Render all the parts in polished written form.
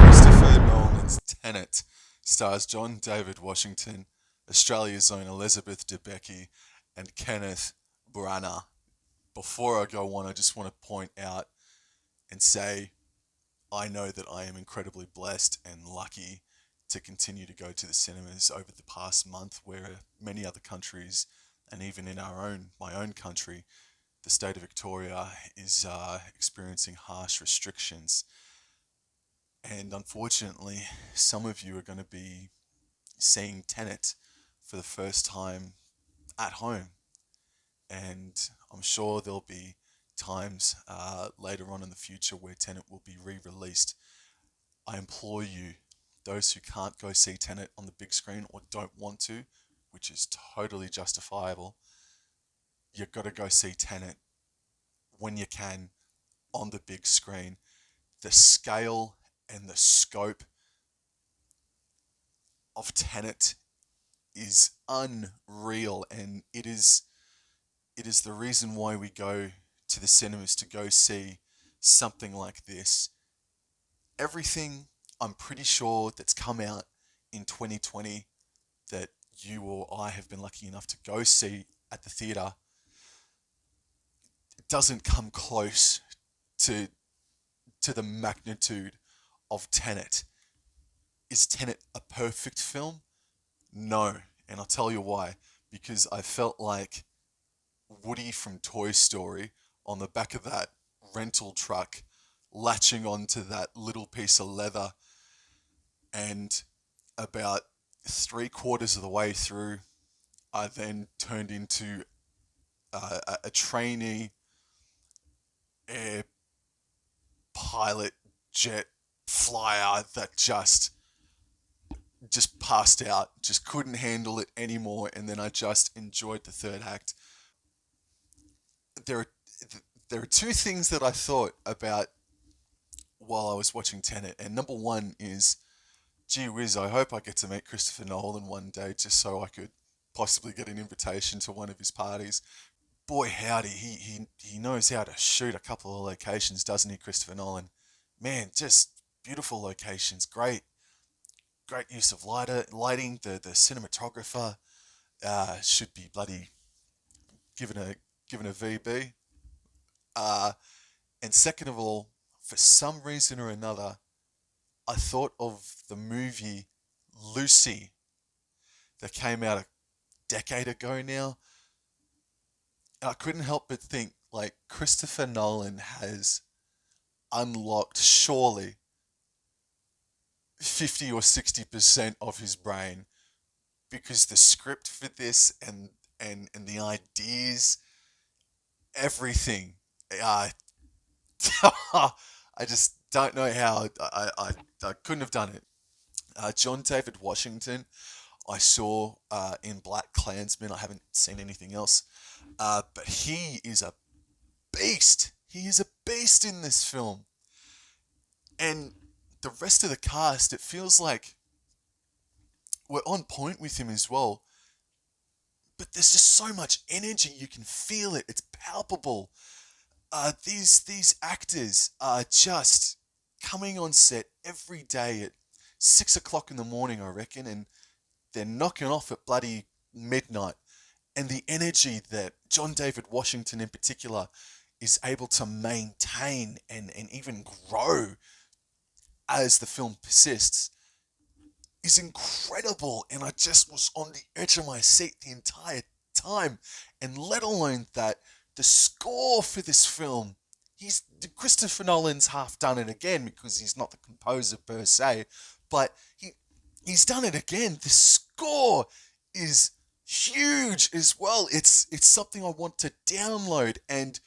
Christopher Nolan's Tenet stars John David Washington, Australia's own Elizabeth Debicki, and Kenneth Branagh. Before I go on, I just want to point out and say I know that I am incredibly blessed and lucky to continue to go to the cinemas over the past month, where many other countries, and even in my own country, the state of Victoria is experiencing harsh restrictions. And unfortunately, some of you are going to be seeing Tenet for the first time at home. And I'm sure there'll be times later on in the future where Tenet will be re released. I implore you, those who can't go see Tenet on the big screen or don't want to, which is totally justifiable, you've got to go see Tenet when you can on the big screen. The scale and the scope of Tenet is unreal, and it is the reason why we go to the cinemas to go see something like this. Everything I'm pretty sure that's come out in 2020 that you or I have been lucky enough to go see at the theater doesn't come close to the magnitude of Tenet. Is Tenet a perfect film? No, and I'll tell you why. Because I felt like Woody from Toy Story on the back of that rental truck, latching onto that little piece of leather, and about three-quarters of the way through, I then turned into a trainee air pilot jet flyer that just passed out, just couldn't handle it anymore, and then I just enjoyed the third act. There are there are two things that I thought about while I was watching Tenet, and number one is, gee whiz, I hope I get to meet Christopher Nolan one day, just so I could possibly get an invitation to one of his parties. Boy, howdy, he knows how to shoot a couple of locations, doesn't he, Christopher Nolan? Man, just beautiful locations, great use of lighting. The cinematographer should be bloody given a VB. Uh, and second of all, for some reason or another, I thought of the movie Lucy that came out a decade ago now. And I couldn't help but think, like, Christopher Nolan has unlocked surely 50 or 60% of his brain, because the script for this and the ideas, everything, uh, I just don't know how I couldn't have done it. John David Washington, I saw in Black Klansman. I haven't seen anything else, but he is a beast. He is a beast in this film, and the rest of the cast, it feels like we're on point with him as well. But there's just so much energy. You can feel it. It's palpable. These actors are just coming on set every day at 6 o'clock in the morning, I reckon, and they're knocking off at bloody midnight. And the energy that John David Washington in particular is able to maintain and even grow as the film persists is incredible. And I just was on the edge of my seat the entire time. And let alone that, the score for this film, he's Christopher Nolan's half done it again, because he's not the composer per se, but he's done it again. The score is huge as well. It's something I want to download, and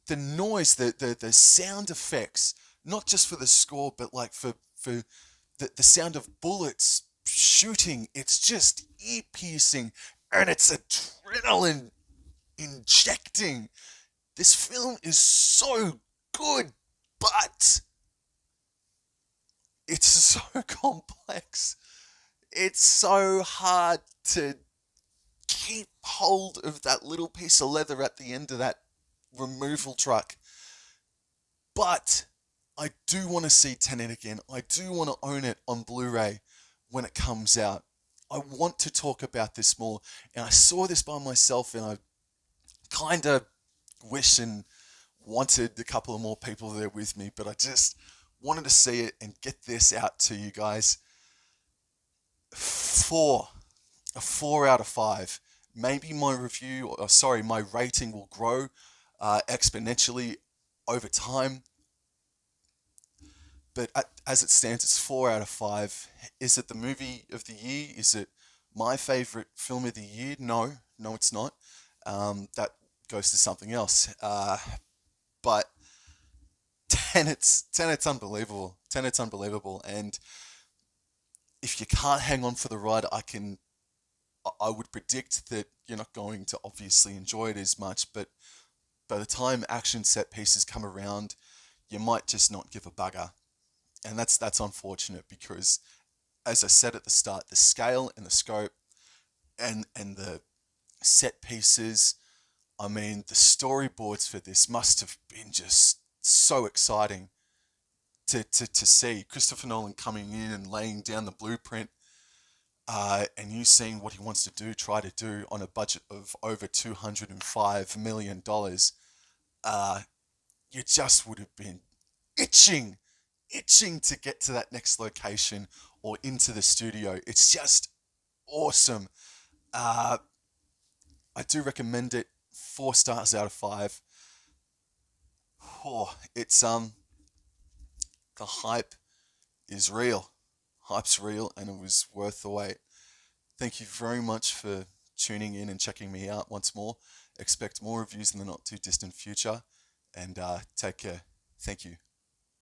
the noise, the sound effects, not just for the score, but like for the sound of bullets shooting. It's just ear piercing, and it's adrenaline injecting. This film is so good, but it's so complex. It's so hard to keep hold of that little piece of leather at the end of that removal truck. But I do want to see Tenet again. I do want to own it on Blu-ray when it comes out. I want to talk about this more. And I saw this by myself and I kind of wish and wanted a couple of more people there with me, but I just wanted to see it and get this out to you guys. Four, a 4 out of 5. Maybe my review, or sorry, my rating will grow exponentially over time, but as it stands, it's 4 out of 5. Is it the movie of the year? Is it my favorite film of the year? No, no, it's not. That goes to something else. But Tenet's unbelievable. Tenet's unbelievable, and if you can't hang on for the ride, I would predict that you're not going to obviously enjoy it as much. But by the time action set pieces come around, you might just not give a bugger, and that's unfortunate because, as I said at the start, the scale and the scope and the set pieces. I mean, the storyboards for this must have been just so exciting to see Christopher Nolan coming in and laying down the blueprint, and you seeing what he wants to do, try to do on a budget of over $205 million. Uh, you just would have been itching, itching to get to that next location or into the studio. It's just awesome. Uh, I do recommend it. 4 stars out of 5. Oh, it's the hype is real. Hype's real, and it was worth the wait. Thank you very much for tuning in and checking me out once more. Expect more reviews in the not too distant future, and take care. Thank you.